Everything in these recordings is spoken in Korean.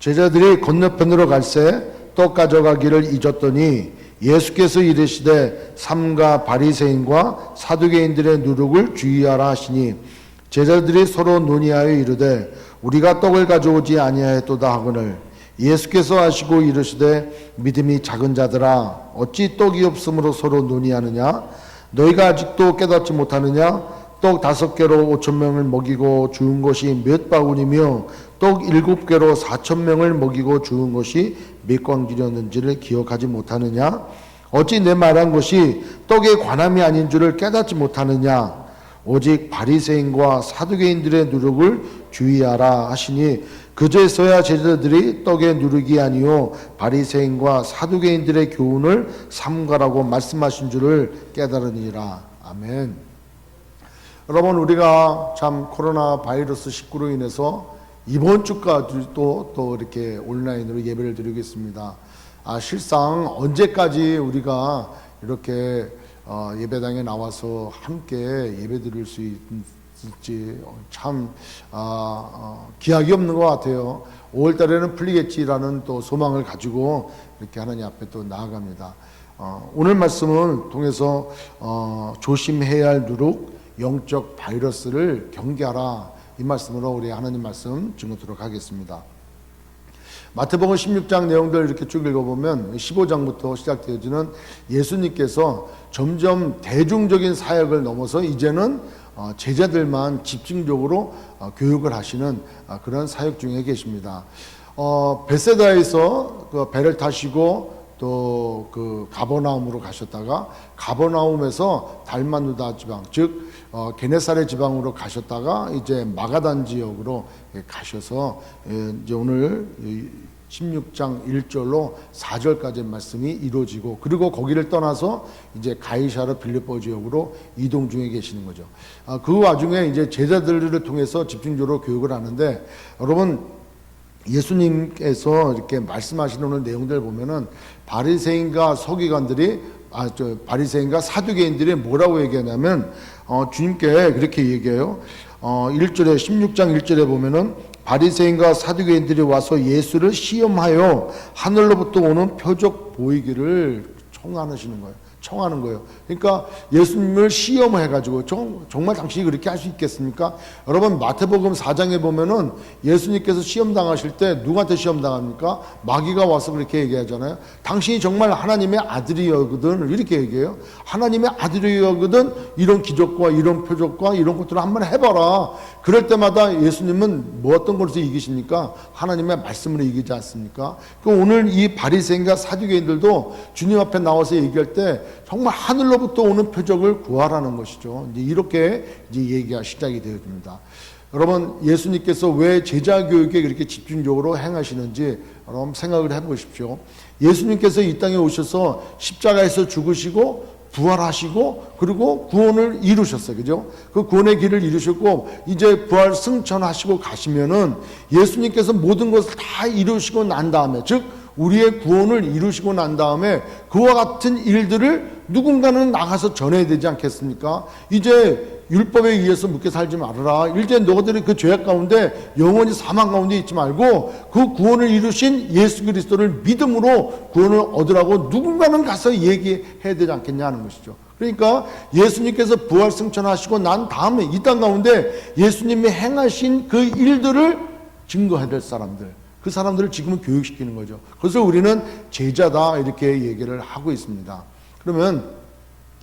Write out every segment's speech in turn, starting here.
제자들이 건너편으로 갈새 떡 가져가기를 잊었더니 예수께서 이르시되 삼가 바리새인과 사두개인들의 누룩을 주의하라 하시니 제자들이 서로 논의하여 이르되 우리가 떡을 가져오지 아니하였도다 하거늘 예수께서 하시고 이르시되 믿음이 작은 자들아 어찌 떡이 없으므로 서로 논의하느냐 너희가 아직도 깨닫지 못하느냐 떡 5개로 5,000명을 먹이고 주운 것이 몇 바구니며 떡 7개로 4,000명을 먹이고 주운 것이 몇 광주였는지를 기억하지 못하느냐 어찌 내 말한 것이 떡의 관함이 아닌 줄을 깨닫지 못하느냐 오직 바리새인과 사두개인들의 누룩을 주의하라 하시니 그제서야 제자들이 떡의 누룩이 아니요 바리새인과 사두개인들의 교훈을 삼가라고 말씀하신 줄을 깨달으니라. 아멘. 여러분, 우리가 참 코로나 바이러스 19로 인해서 이번 주까지도 또 이렇게 온라인으로 예배를 드리겠습니다. 실상 언제까지 우리가 이렇게 예배당에 나와서 함께 예배 드릴 수 있을지 참 기약이 없는 것 같아요. 5월 달에는 풀리겠지라는 또 소망을 가지고 이렇게 하나님 앞에 또 나아갑니다. 오늘 말씀을 통해서 조심해야 할 누룩, 영적 바이러스를 경계하라, 이 말씀으로 우리 하나님 말씀 증거토록 하겠습니다. 마태복음 16장 내용들 이렇게 쭉 읽어보면 15장부터 시작되어지는 예수님께서 점점 대중적인 사역을 넘어서 이제는 제자들만 집중적으로 교육을 하시는 그런 사역 중에 계십니다. 베세다에서 그 배를 타시고 또 그 가버나움으로 가셨다가 가버나움에서 달마누다 지방 즉 게네사렛 지방으로 가셨다가 이제 마가단 지역으로 가셔서 이제 오늘 16장 1절로 4절까지 말씀이 이루어지고 그리고 거기를 떠나서 이제 가이사르 빌립보 지역으로 이동 중에 계시는 거죠. 그 와중에 이제 제자들을 통해서 집중적으로 교육을 하는데 여러분 예수님께서 이렇게 말씀하시는 오늘 내용들 보면은 바리새인과 서기관들이 바리새인과 사두개인들이 뭐라고 얘기하냐면 주님께 그렇게 얘기해요. 1절에 16장 1절에 보면은 바리새인과 사두개인들이 와서 예수를 시험하여 하늘로부터 오는 표적 보이기를 청하시는 거예요. 청하는 거예요. 그러니까 예수님을 시험해가지고 정말 당신이 그렇게 할 수 있겠습니까? 여러분 마태복음 4장에 보면은 예수님께서 시험당하실 때 누구한테 시험당합니까? 마귀가 와서 그렇게 얘기하잖아요. 당신이 정말 하나님의 아들이거든 이렇게 얘기해요. 하나님의 아들이거든 이런 기적과 이런 표적과 이런 것들을 한번 해봐라. 그럴 때마다 예수님은 뭐 어떤 것에서 이기십니까? 하나님의 말씀으로 이기지 않습니까? 오늘 이 바리새인과 사두개인들도 주님 앞에 나와서 얘기할 때 정말 하늘로부터 오는 표적을 구하라는 것이죠. 이제 이렇게 이제 얘기가 시작이 되어집니다. 여러분 예수님께서 왜 제자 교육에 그렇게 집중적으로 행하시는지 여러분 생각을 해보십시오. 예수님께서 이 땅에 오셔서 십자가에서 죽으시고 부활하시고 그리고 구원을 이루셨어요. 그죠? 그 구원의 길을 이루셨고 이제 부활 승천하시고 가시면은 예수님께서 모든 것을 다 이루시고 난 다음에 즉 우리의 구원을 이루시고 난 다음에 그와 같은 일들을 누군가는 나가서 전해야 되지 않겠습니까? 이제 율법에 의해서 묻게 살지 말아라. 이제 너희들이 그 죄악 가운데 영원히 사망 가운데 있지 말고 그 구원을 이루신 예수 그리스도를 믿음으로 구원을 얻으라고 누군가는 가서 얘기해야 되지 않겠냐 하는 것이죠. 그러니까 예수님께서 부활 승천하시고 난 다음에 이 땅 가운데 예수님이 행하신 그 일들을 증거해야 될 사람들, 그 사람들을 지금은 교육시키는 거죠. 그래서 우리는 제자다 이렇게 얘기를 하고 있습니다. 그러면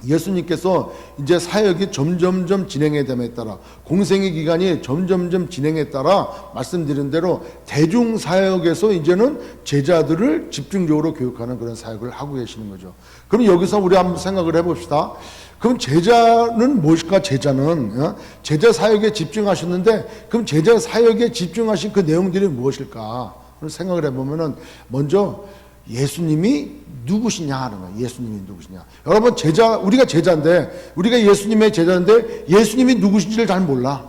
예수님께서 이제 사역이 점점점 진행에 됨에 따라 공생의 기간이 점점점 진행에 따라 말씀드린 대로 대중사역에서 이제는 제자들을 집중적으로 교육하는 그런 사역을 하고 계시는 거죠. 그럼 여기서 우리 한번 생각을 해봅시다. 그럼 제자는 무엇일까? 제자는 제자 사역에 집중하셨는데 그럼 제자 사역에 집중하신 그 내용들이 무엇일까? 생각을 해보면은 먼저 예수님이 누구시냐 하는 거예요. 예수님이 누구시냐. 여러분 우리가 제자인데 우리가 예수님의 제자인데 예수님이 누구신지를 잘 몰라.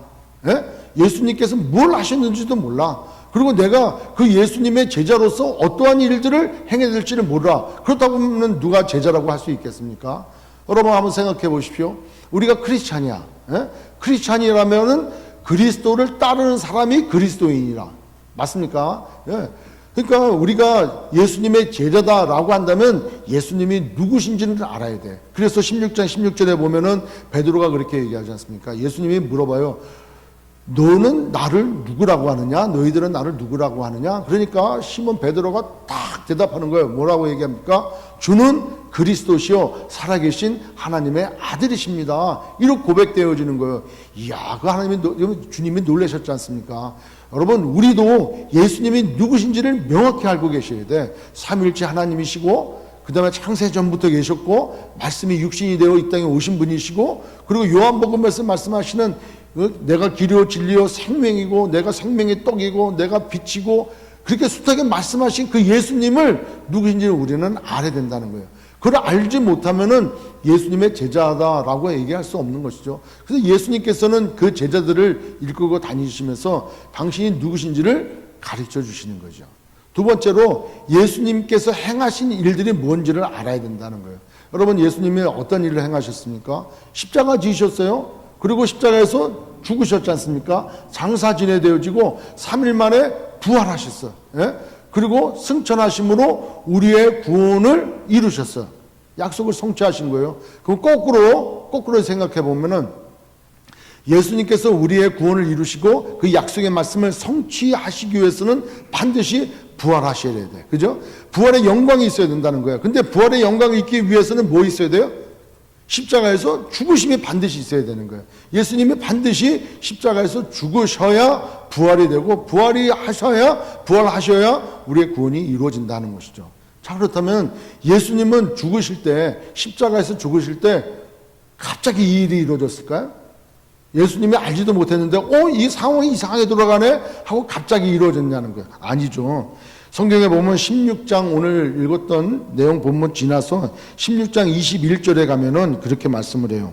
예수님께서 뭘 하셨는지도 몰라. 그리고 내가 그 예수님의 제자로서 어떠한 일들을 행해야 될지를 몰라. 그렇다고 하면 누가 제자라고 할 수 있겠습니까? 여러분 한번 생각해 보십시오. 우리가 크리스찬이야. 크리스찬이라면은 그리스도를 따르는 사람이 그리스도인이라. 맞습니까? 그러니까 우리가 예수님의 제자다라고 한다면 예수님이 누구신지를 알아야 돼. 그래서 16장 16절에 보면은 베드로가 그렇게 얘기하지 않습니까? 예수님이 물어봐요. 너는 나를 누구라고 하느냐? 너희들은 나를 누구라고 하느냐? 그러니까 시몬 베드로가 딱 대답하는 거예요. 뭐라고 얘기합니까? 주는 그리스도시요 살아계신 하나님의 아들이십니다. 이렇게 고백되어지는 거예요. 이야, 그 주님이 놀라셨지 않습니까? 여러분, 우리도 예수님이 누구신지를 명확히 알고 계셔야 돼. 삼위일체 하나님이시고, 그 다음에 창세 전부터 계셨고, 말씀이 육신이 되어 이 땅에 오신 분이시고, 그리고 요한복음에서 말씀하시는 내가 길이요 진리요 생명이고, 내가 생명의 떡이고, 내가 빛이고, 그렇게 숱하게 말씀하신 그 예수님을 누구신지를 우리는 알아야 된다는 거예요. 그걸 알지 못하면은 예수님의 제자다라고 얘기할 수 없는 것이죠. 그래서 예수님께서는 그 제자들을 이끌고 다니시면서 당신이 누구신지를 가르쳐 주시는 거죠. 두 번째로 예수님께서 행하신 일들이 뭔지를 알아야 된다는 거예요. 여러분, 예수님이 어떤 일을 행하셨습니까? 십자가 지으셨어요. 그리고 십자가에서 죽으셨지 않습니까? 장사 지내되어지고 3일 만에 부활하셨어요. 예? 그리고 승천하심으로 우리의 구원을 이루셨어요. 약속을 성취하신 거예요. 그럼 거꾸로 생각해 보면은 예수님께서 우리의 구원을 이루시고 그 약속의 말씀을 성취하시기 위해서는 반드시 부활하셔야 돼. 그죠? 부활의 영광이 있어야 된다는 거예요. 근데 부활의 영광이 있기 위해서는 뭐 있어야 돼요? 십자가에서 죽으심이 반드시 있어야 되는 거예요. 예수님이 반드시 십자가에서 죽으셔야 부활이 되고 부활하셔야 우리의 구원이 이루어진다는 것이죠. 자, 그렇다면 예수님은 죽으실 때, 십자가에서 죽으실 때 갑자기 이 일이 이루어졌을까요? 예수님이 알지도 못했는데 이 상황이 이상하게 돌아가네 하고 갑자기 이루어졌냐는 거예요. 아니죠. 성경에 보면 16장 오늘 읽었던 내용 본문 지나서 16장 21절에 가면은 그렇게 말씀을 해요.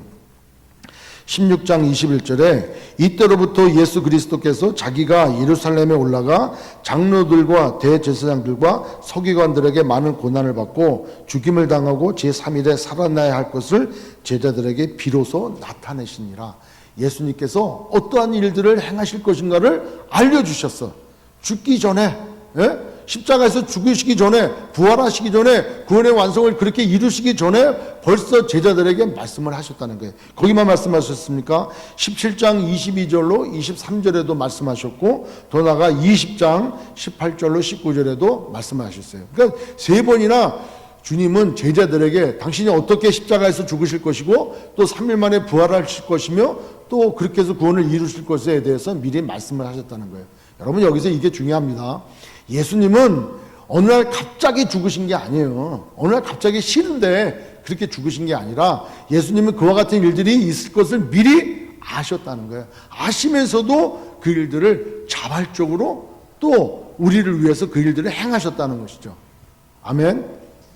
16장 21절에 이때로부터 예수 그리스도께서 자기가 예루살렘에 올라가 장로들과 대제사장들과 서기관들에게 많은 고난을 받고 죽임을 당하고 제3일에 살아나야 할 것을 제자들에게 비로소 나타내시니라. 예수님께서 어떠한 일들을 행하실 것인가를 알려주셨어. 죽기 전에, 예? 십자가에서 죽으시기 전에, 부활하시기 전에, 구원의 완성을 그렇게 이루시기 전에 벌써 제자들에게 말씀을 하셨다는 거예요. 거기만 말씀하셨습니까? 17장 22절로 23절에도 말씀하셨고, 더 나아가 20장 18절로 19절에도 말씀하셨어요. 그러니까 세 번이나 주님은 제자들에게 당신이 어떻게 십자가에서 죽으실 것이고 또 3일 만에 부활하실 것이며 또 그렇게 해서 구원을 이루실 것에 대해서 미리 말씀을 하셨다는 거예요. 여러분, 여기서 이게 중요합니다. 예수님은 어느 날 갑자기 죽으신 게 아니에요. 어느 날 갑자기 싫은데 그렇게 죽으신 게 아니라 예수님은 그와 같은 일들이 있을 것을 미리 아셨다는 거예요. 아시면서도 그 일들을 자발적으로 또 우리를 위해서 그 일들을 행하셨다는 것이죠. 아멘.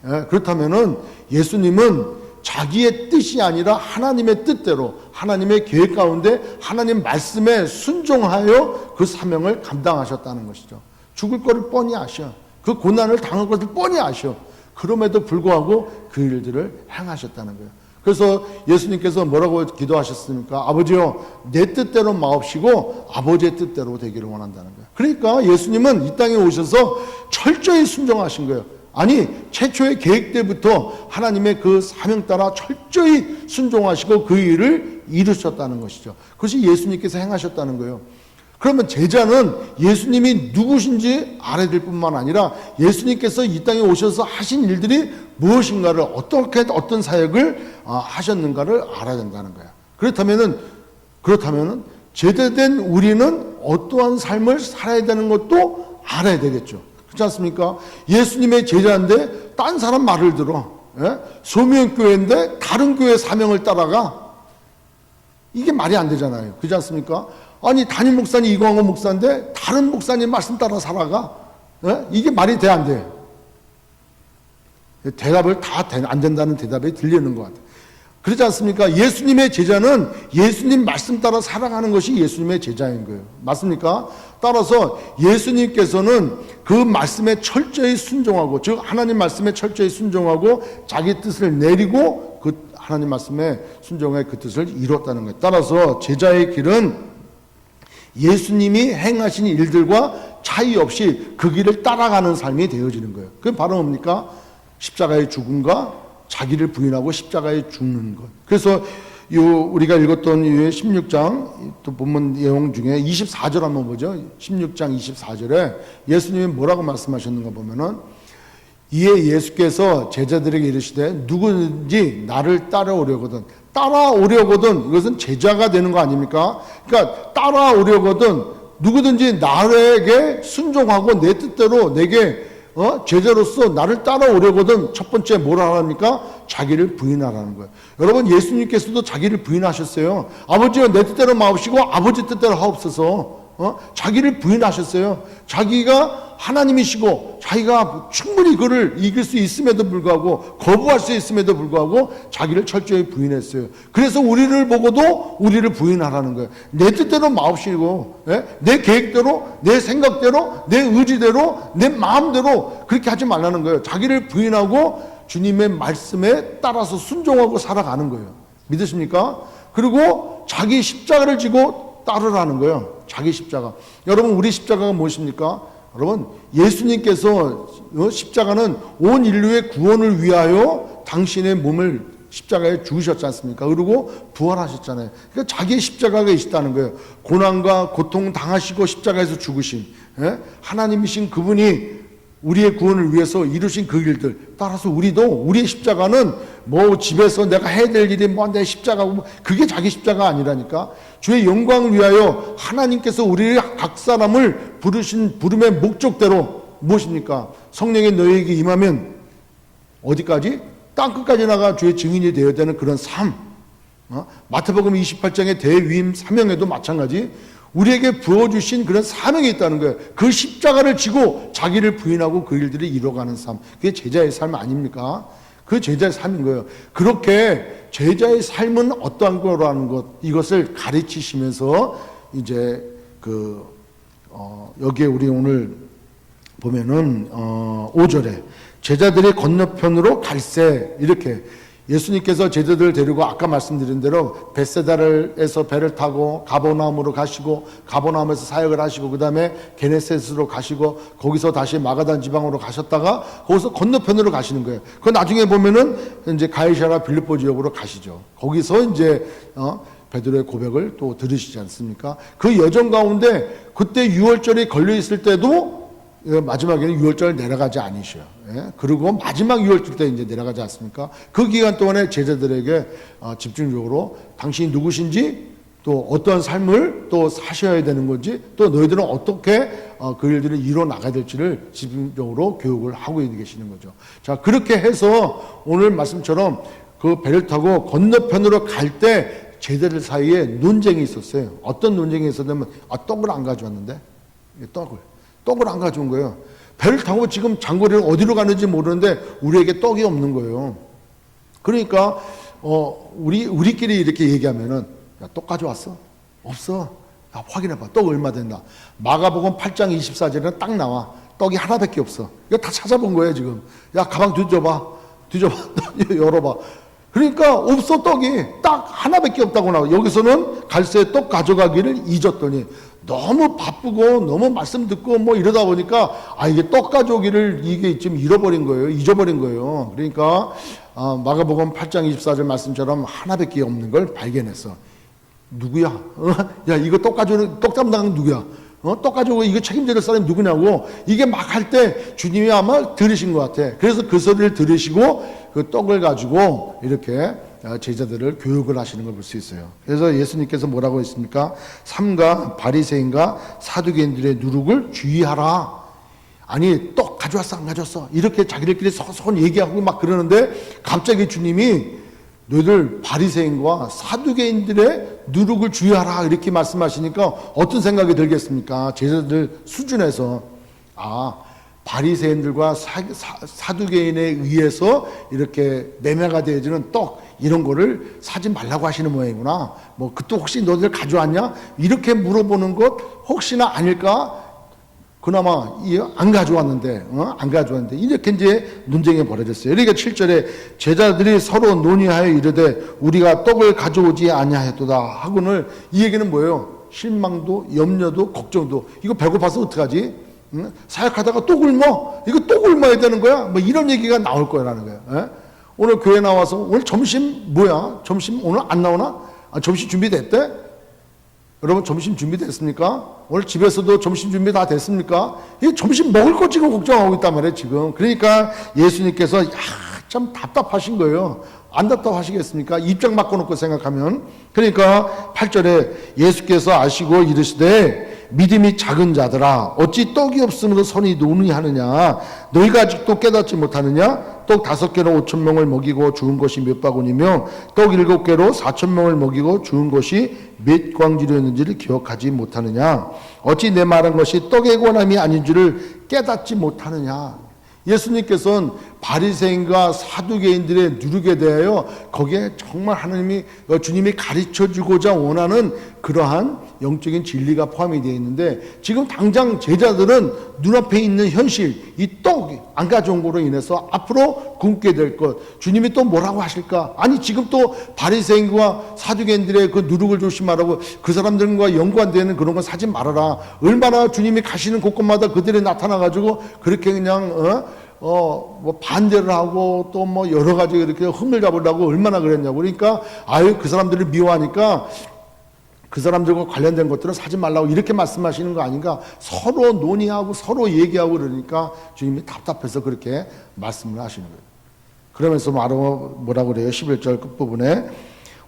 예, 그렇다면은 예수님은 자기의 뜻이 아니라 하나님의 뜻대로 하나님의 계획 가운데 하나님 말씀에 순종하여 그 사명을 감당하셨다는 것이죠. 죽을 거를 뻔히 아셔. 그 고난을 당할 것을 뻔히 아셔. 그럼에도 불구하고 그 일들을 행하셨다는 거예요. 그래서 예수님께서 뭐라고 기도하셨습니까? 아버지요, 내 뜻대로 마옵시고 아버지의 뜻대로 되기를 원한다는 거예요. 그러니까 예수님은 이 땅에 오셔서 철저히 순종하신 거예요. 아니, 최초의 계획 때부터 하나님의 그 사명 따라 철저히 순종하시고 그 일을 이루셨다는 것이죠. 그것이 예수님께서 행하셨다는 거예요. 그러면 제자는 예수님이 누구신지 알아야 될 뿐만 아니라 예수님께서 이 땅에 오셔서 하신 일들이 무엇인가를 어떤 사역을 하셨는가를 알아야 된다는 거야. 그렇다면은 제대된 우리는 어떠한 삶을 살아야 되는 것도 알아야 되겠죠. 그렇지 않습니까? 예수님의 제자인데 딴 사람 말을 들어. 예? 소명교회인데 다른 교회 사명을 따라가. 이게 말이 안 되잖아요. 그렇지 않습니까? 아니, 담임 목사님 이광호 목사인데 다른 목사님 말씀 따라 살아가. 예? 이게 말이 돼, 안 돼? 대답을 다 안 된다는 대답이 들리는 것 같아요. 그렇지 않습니까? 예수님의 제자는 예수님 말씀 따라 살아가는 것이 예수님의 제자인 거예요. 맞습니까? 따라서 예수님께서는 그 말씀에 철저히 순종하고, 즉 하나님 말씀에 철저히 순종하고 자기 뜻을 내리고 그 하나님 말씀에 순종해 그 뜻을 이뤘다는 거예요. 따라서 제자의 길은 예수님이 행하신 일들과 차이 없이 그 길을 따라가는 삶이 되어지는 거예요. 그게 바로 뭡니까? 십자가의 죽음과 자기를 부인하고 십자가에 죽는 것. 그래서 우리가 읽었던 16장 또 본문 내용 중에 24절 한번 보죠. 16장 24절에 예수님이 뭐라고 말씀하셨는가 보면은, 이에 예수께서 제자들에게 이르시되 누구든지 나를 따라오려거든, 이것은 제자가 되는 거 아닙니까? 그러니까 따라오려거든 누구든지 나에게 순종하고 내 뜻대로 내게 제자로서 나를 따라오려거든 첫 번째 뭐라 합니까? 자기를 부인하라는 거예요. 여러분, 예수님께서도 자기를 부인하셨어요. 아버지여 내 뜻대로 마옵시고 아버지 뜻대로 하옵소서. 자기를 부인하셨어요. 자기가 하나님이시고 자기가 충분히 그를 이길 수 있음에도 불구하고, 거부할 수 있음에도 불구하고 자기를 철저히 부인했어요. 그래서 우리를 보고도 우리를 부인하라는 거예요. 내 뜻대로 마옵시고, 내 계획대로, 내 생각대로, 내 의지대로, 내 마음대로 그렇게 하지 말라는 거예요. 자기를 부인하고 주님의 말씀에 따라서 순종하고 살아가는 거예요. 믿으십니까? 그리고 자기 십자가를 지고 따르라는 거예요. 자기 십자가. 여러분, 우리 십자가가 무엇입니까? 여러분, 예수님께서 십자가는 온 인류의 구원을 위하여 당신의 몸을 십자가에 죽으셨지 않습니까? 그리고 부활하셨잖아요. 그러니까 자기의 십자가가 있다는 거예요. 고난과 고통 당하시고 십자가에서 죽으신 하나님이신 그분이 우리의 구원을 위해서 이루신 그 길들, 따라서 우리도 우리의 십자가는 뭐 집에서 내가 해야 될 일이 뭐 내 십자가고, 그게 자기 십자가 아니라니까. 주의 영광을 위하여 하나님께서 우리 각 사람을 부르신 부름의 목적대로 무엇입니까? 성령이 너희에게 임하면 어디까지? 땅끝까지 나가 주의 증인이 되어야 되는 그런 삶. 마태복음 28장의 대위임 사명에도 마찬가지 우리에게 부어주신 그런 사명이 있다는 거예요. 그 십자가를 지고 자기를 부인하고 그 일들을 이뤄가는 삶. 그게 제자의 삶 아닙니까? 그 제자의 삶인 거예요. 그렇게 제자의 삶은 어떠한 거라는 것, 이것을 가르치시면서 이제 여기에 우리 오늘 보면은 5절에 제자들이 건너편으로 갈새, 이렇게 예수님께서 제자들을 데리고 아까 말씀드린 대로 벳세다에서 배를 타고 가버나움으로 가시고, 가버나움에서 사역을 하시고, 그 다음에 게네사렛으로 가시고, 거기서 다시 마가단 지방으로 가셨다가 거기서 건너편으로 가시는 거예요. 그 나중에 보면은 이제 가이사랴 빌립보 지역으로 가시죠. 거기서 이제 베드로의 고백을 또 들으시지 않습니까? 그 여정 가운데 그때 유월절이 걸려 있을 때도 마지막에는 유월절 내려가지 않으셔요. 그리고 마지막 유월절 때 이제 내려가지 않습니까? 그 기간 동안에 제자들에게 집중적으로 당신이 누구신지, 또 어떤 삶을 또 사셔야 되는 건지, 또 너희들은 어떻게 그 일들을 이뤄 나가야 될지를 집중적으로 교육을 하고 계시는 거죠. 자, 그렇게 해서 오늘 말씀처럼 그 배를 타고 건너편으로 갈 때 제자들 사이에 논쟁이 있었어요. 어떤 논쟁이 있었냐면, 떡을 안 가져왔는데, 떡을 안 가져온 거예요. 배를 타고 지금 장거리를 어디로 가는지 모르는데 우리에게 떡이 없는 거예요. 그러니까 우리끼리 이렇게 얘기하면은, 야, 떡 가져왔어? 없어. 야, 확인해봐. 떡 얼마 된다. 마가복음 8장 24절에는 딱 나와. 떡이 하나밖에 없어. 이거 다 찾아본 거예요 지금. 야, 가방 뒤져봐. 열어봐. 그러니까 없어. 떡이 딱 하나밖에 없다고 나와. 여기서는 갈새 떡 가져가기를 잊었더니, 너무 바쁘고 너무 말씀 듣고 뭐 이러다 보니까 이게 떡 가져오기를 이게 지금 잊어버린 거예요. 그러니까 마가복음 8장 24절 말씀처럼 하나밖에 없는 걸 발견했어. 누구야? 야, 이거 떡 담당은 누구야? 떡 가지고 이거 책임질 사람이 누구냐고, 이게 막 할 때 주님이 아마 들으신 것 같아. 그래서 그 소리를 들으시고 그 떡을 가지고 이렇게 제자들을 교육을 하시는 걸 볼 수 있어요. 그래서 예수님께서 뭐라고 했습니까? 삼가 바리새인과 사두개인들의 누룩을 주의하라. 아니, 떡 가져왔어 안 가져왔어 이렇게 자기들끼리 서서 얘기하고 막 그러는데, 갑자기 주님이 너희들 바리새인과 사두개인들의 누룩을 주의하라 이렇게 말씀하시니까 어떤 생각이 들겠습니까? 제자들 수준에서 바리새인들과 사두개인에 의해서 이렇게 매매가 되어지는 떡, 이런 거를 사지 말라고 하시는 모양이구나. 뭐 그때 혹시 너희들 가져왔냐? 이렇게 물어보는 것 혹시나 아닐까? 그나마 안 가져왔는데 이렇게 이제 논쟁이 벌어졌어요. 그러니까 7절에 제자들이 서로 논의하여 이르되 우리가 떡을 가져오지 아니하였도다 하고는, 이 얘기는 뭐예요? 실망도, 염려도, 걱정도. 이거 배고파서 어떡하지? 응? 사역하다가 또 굶어? 이거 또 굶어야 되는 거야? 뭐 이런 얘기가 나올 거라는 거예요. 예? 오늘 교회 나와서 오늘 점심 뭐야? 점심 오늘 안 나오나? 점심 준비됐대? 여러분 점심 준비됐습니까? 오늘 집에서도 점심 준비 다 됐습니까? 이 점심 먹을 거 지금 걱정하고 있단 말이에요 지금. 그러니까 예수님께서 참 답답하신 거예요. 안 답답하시겠습니까? 입장 바꿔놓고 생각하면. 그러니까 8절에 예수께서 아시고 이르시되 믿음이 작은 자들아 어찌 떡이 없으므로 선이 논의하느냐 너희가 아직도 깨닫지 못하느냐 떡 5개로 5,000명을 먹이고 주운 것이 몇 바구니며 떡 7개로 4,000명을 먹이고 주운 것이 몇 광주렸는지를 기억하지 못하느냐 어찌 내 말한 것이 떡의 권함이 아닌 줄을 깨닫지 못하느냐. 예수님께서는 바리새인과 사두개인들의 누룩에 대하여 거기에 정말 주님이 가르쳐주고자 원하는 그러한 영적인 진리가 포함이 되어 있는데 지금 당장 제자들은 눈앞에 있는 현실, 이 떡 안 가져온 거로 인해서 앞으로 굶게 될 것, 주님이 또 뭐라고 하실까? 아니 지금 또 바리새인과 사두개인들의 그 누룩을 조심하라고 그 사람들과 연관되는 그런 건 사지 말아라. 얼마나 주님이 가시는 곳곳마다 그들이 나타나가지고 그렇게 그냥 뭐 반대를 하고 또 뭐 여러 가지 이렇게 흠을 잡으려고 얼마나 그랬냐고. 그러니까 그 사람들을 미워하니까 그 사람들과 관련된 것들은 사지 말라고 이렇게 말씀하시는 거 아닌가. 서로 논의하고 서로 얘기하고 그러니까 주님이 답답해서 그렇게 말씀을 하시는 거예요. 그러면서 뭐라고 그래요? 11절 끝부분에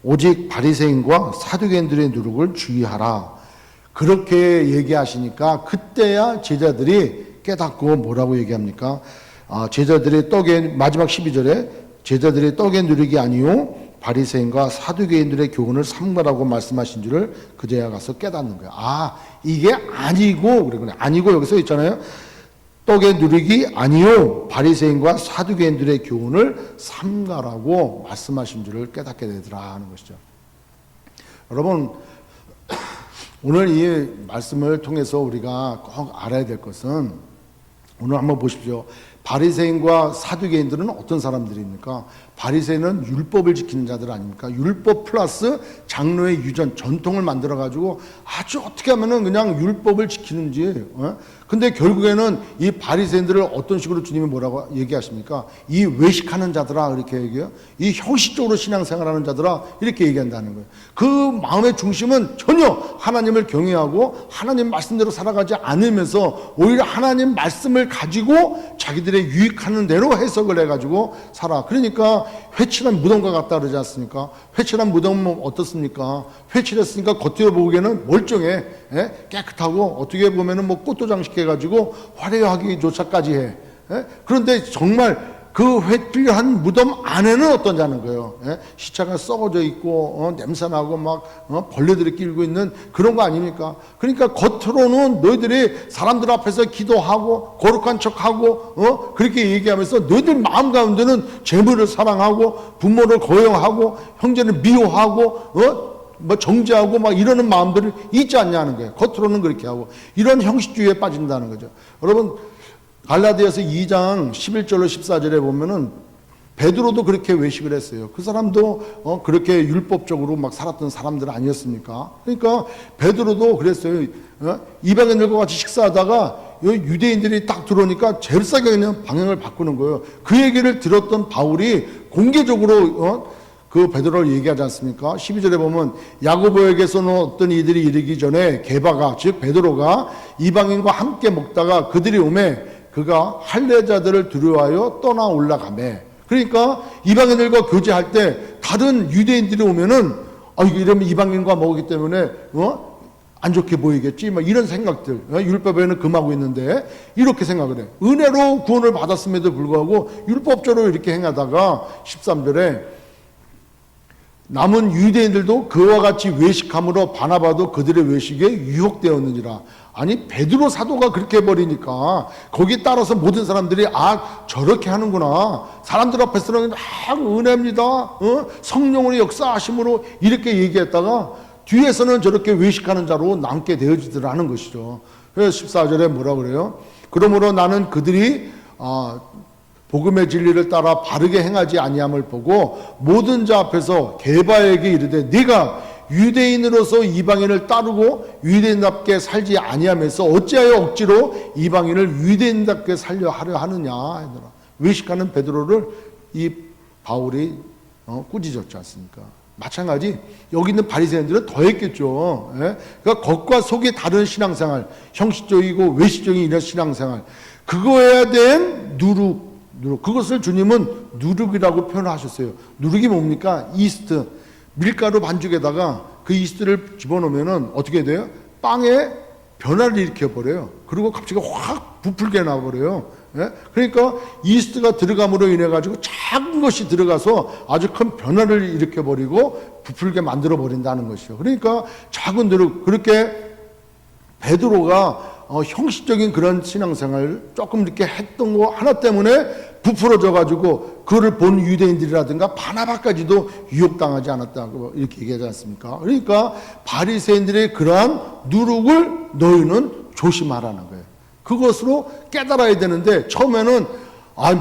오직 바리새인과 사두개인들의 누룩을 주의하라. 그렇게 얘기하시니까 그때야 제자들이 깨닫고 뭐라고 얘기합니까? 제자들의 마지막 12절에 제자들의 떡의 누룩이 아니요 바리새인과 사두개인들의 교훈을 삼가라고 말씀하신 줄을 그제야 가서 깨닫는 거예요. 이게 아니고 그래 아니고 여기서 있잖아요. 떡의 누룩이 아니요 바리새인과 사두개인들의 교훈을 삼가라고 말씀하신 줄을 깨닫게 되더라 하는 것이죠. 여러분 오늘 이 말씀을 통해서 우리가 꼭 알아야 될 것은 오늘 한번 보십시오. 바리새인과 사두개인들은 어떤 사람들입니까? 바리새인은 율법을 지키는 자들 아닙니까? 율법 플러스 장로의 유전, 전통을 만들어가지고 아주 어떻게 하면은 그냥 율법을 지키는지. 근데 결국에는 이 바리새인들을 어떤 식으로 주님이 뭐라고 얘기하십니까? 이 외식하는 자들아 이렇게 얘기해요. 이 형식적으로 신앙생활하는 자들아 이렇게 얘기한다는 거예요. 그 마음의 중심은 전혀 하나님을 경외하고 하나님 말씀대로 살아가지 않으면서 오히려 하나님 말씀을 가지고 자기들의 유익하는 대로 해석을 해가지고 살아. 그러니까 회칠한 무덤과 같다 그러지 않습니까? 회칠한 무덤은 어떻습니까? 회칠했으니까 겉으로 보기에는 멀쩡해, 깨끗하고 어떻게 보면은 뭐 꽃도 장식해가지고 화려하기조차까지 해. 그런데 정말 그 회칠한 무덤 안에는 어떤 자는 거예요. 시체가 썩어져 있고 냄새나고 막 벌레들이 끼고 있는 그런 거 아닙니까? 그러니까 겉으로는 너희들이 사람들 앞에서 기도하고 거룩한 척하고 그렇게 얘기하면서 너희들 마음 가운데는 재물을 사랑하고 부모를 고용하고 형제를 미워하고 뭐 정죄하고 막 이러는 마음들을 잊지 않냐는 거예요. 겉으로는 그렇게 하고 이런 형식주의에 빠진다는 거죠. 여러분 갈라디아서 2장 11절로 14절에 보면은 베드로도 그렇게 외식을 했어요. 그 사람도 그렇게 율법적으로 막 살았던 사람들 아니었습니까? 그러니까 베드로도 그랬어요. 이방인들과 같이 식사하다가 유대인들이 딱 들어오니까 제일 싸게 그냥 방향을 바꾸는 거예요. 그 얘기를 들었던 바울이 공개적으로 그 베드로를 얘기하지 않습니까? 12절에 보면 야고보에게서는 어떤 이들이 이르기 전에 게바가 즉 베드로가 이방인과 함께 먹다가 그들이 오매 그가 할례자들을 두려워하여 떠나 올라가매. 그러니까 이방인들과 교제할 때 다른 유대인들이 오면은 이러면 이방인과 먹기 때문에 안 좋게 보이겠지 막 이런 생각들. 율법에는 금하고 있는데 이렇게 생각을 해. 은혜로 구원을 받았음에도 불구하고 율법적으로 이렇게 행하다가 13절에 남은 유대인들도 그와 같이 외식함으로 바나바도 그들의 외식에 유혹되었느니라. 아니 베드로 사도가 그렇게 해버리니까 거기에 따라서 모든 사람들이 저렇게 하는구나. 사람들 앞에서는 은혜입니다. 성령의 역사하심으로 이렇게 얘기했다가 뒤에서는 저렇게 외식하는 자로 남게 되어지더라는 것이죠. 그래서 14절에 뭐라 그래요? 그러므로 나는 그들이 복음의 진리를 따라 바르게 행하지 아니함을 보고 모든 자 앞에서 게바에게 이르되 네가 유대인으로서 이방인을 따르고 유대인답게 살지 아니하면서 어찌하여 억지로 이방인을 유대인답게 살려 하려 하느냐. 외식하는 베드로를 이 바울이 꾸짖었지 않습니까? 마찬가지 여기 있는 바리새인들은 더 했겠죠. 예? 그러니까 겉과 속이 다른 신앙생활, 형식적이고 외식적인 이런 신앙생활, 그거에 대한 누룩, 그것을 주님은 누룩이라고 표현하셨어요. 누룩이 뭡니까? 이스트, 밀가루 반죽에다가 그 이스트를 집어넣으면은 어떻게 돼요? 빵에 변화를 일으켜버려요. 그리고 갑자기 확 부풀게 나버려요. 예? 그러니까 이스트가 들어감으로 인해 가지고 작은 것이 들어가서 아주 큰 변화를 일으켜버리고 부풀게 만들어 버린다는 것이요. 그러니까 작은 누룩, 그렇게 베드로가 형식적인 그런 신앙생활을 조금 이렇게 했던 거 하나 때문에 부풀어져 가지고 그를 본 유대인들이라든가 바나바까지도 유혹당하지 않았다고 이렇게 얘기하지 않습니까? 그러니까 바리새인들의 그러한 누룩을 너희는 조심하라는 거예요. 그것으로 깨달아야 되는데 처음에는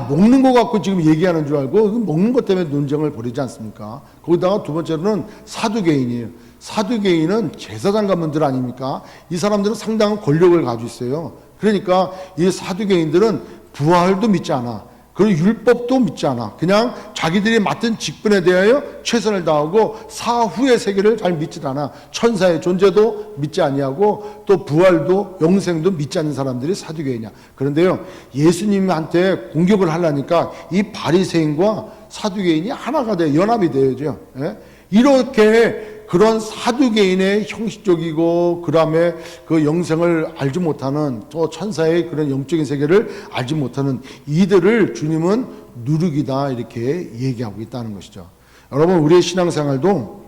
먹는 거 갖고 지금 얘기하는 줄 알고 먹는 것 때문에 논쟁을 벌이지 않습니까? 거기다가 두 번째로는 사두개인이에요. 사두개인은 제사장 가문들 아닙니까? 이 사람들은 상당한 권력을 가지고 있어요. 그러니까 이 사두개인들은 부활도 믿지 않아. 그리고 율법도 믿지 않아. 그냥 자기들이 맡은 직분에 대하여 최선을 다하고 사후의 세계를 잘 믿지 않아. 천사의 존재도 믿지 아니하고 또 부활도 영생도 믿지 않는 사람들이 사두개인이야. 그런데요, 예수님한테 공격을 하려니까 이 바리새인과 사두개인이 하나가 돼 연합이 되어야죠. 예? 이렇게 그런 사두개인의 형식적이고 그다음에 그 영생을 알지 못하는 또 천사의 그런 영적인 세계를 알지 못하는 이들을 주님은 누룩이다 이렇게 얘기하고 있다는 것이죠. 여러분, 우리의 신앙생활도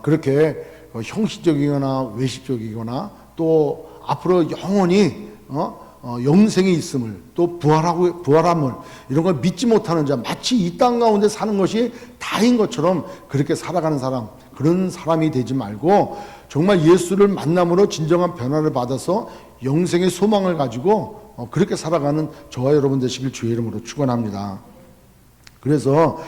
그렇게 형식적이거나 외식적이거나 또 앞으로 영원히 영생이 있음을 또 부활함을 이런 걸 믿지 못하는 자, 마치 이 땅 가운데 사는 것이 다인 것처럼 그렇게 살아가는 사람, 그런 사람이 되지 말고 정말 예수를 만남으로 진정한 변화를 받아서 영생의 소망을 가지고 그렇게 살아가는 저와 여러분 되시길 주의 이름으로 축원합니다. 그래서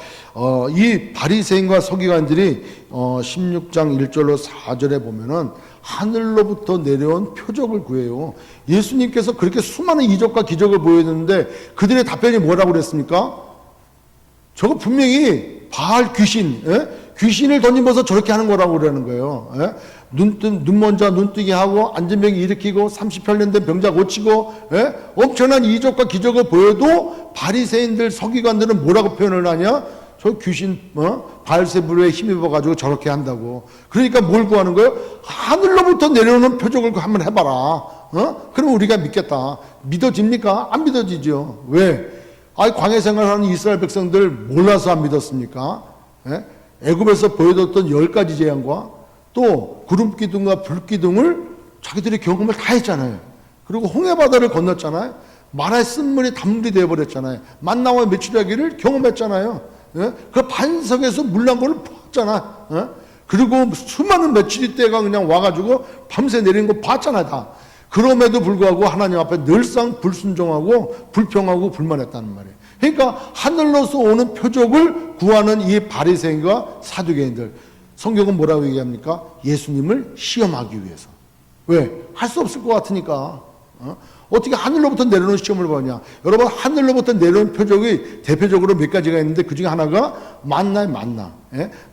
이 바리새인과 서기관들이 16장 1절로 4절에 보면은 하늘로부터 내려온 표적을 구해요. 예수님께서 그렇게 수많은 이적과 기적을 보여줬는데 그들의 답변이 뭐라고 그랬습니까? 저거 분명히 바알 귀신, 귀신을 던지면서 저렇게 하는 거라고 그러는 거예요. 눈먼 자 눈뜨게 하고 앉은 병 일으키고 38년 된 병자 고치고 엄청난 이적과 기적을 보여도 바리새인들 서기관들은 뭐라고 표현을 하냐? 저 귀신 바알세불에 힘입어 가지고 저렇게 한다고. 그러니까 뭘 구하는 거예요? 하늘로부터 내려오는 표적을 한번 해봐라. 그럼 우리가 믿겠다. 믿어집니까? 안 믿어지죠. 왜? 광야 생활하는 이스라엘 백성들 몰라서 안 믿었습니까? 애굽에서 보여줬던 10가지 재앙과 또 구름기둥과 불기둥을 자기들이 경험을 다 했잖아요. 그리고 홍해바다를 건넜잖아요. 만화의 쓴물이 단물이 되어버렸잖아요. 만나와 메추라기를 경험했잖아요. 그 반석에서 물 난 거를 봤잖아. 그리고 수많은 메추리 떼가 그냥 와가지고 밤새 내리는 거 봤잖아 다. 그럼에도 불구하고 하나님 앞에 늘상 불순종하고 불평하고 불만했다는 말이에요. 그러니까 하늘로서 오는 표적을 구하는 이 바리새인과 사두개인들, 성경은 뭐라고 얘기합니까? 예수님을 시험하기 위해서. 왜? 할 수 없을 것 같으니까. 어떻게 하늘로부터 내려오는 시험을 보냐? 여러분, 하늘로부터 내려오는 표적이 대표적으로 몇 가지가 있는데 그 중에 하나가 만나예요. 만나.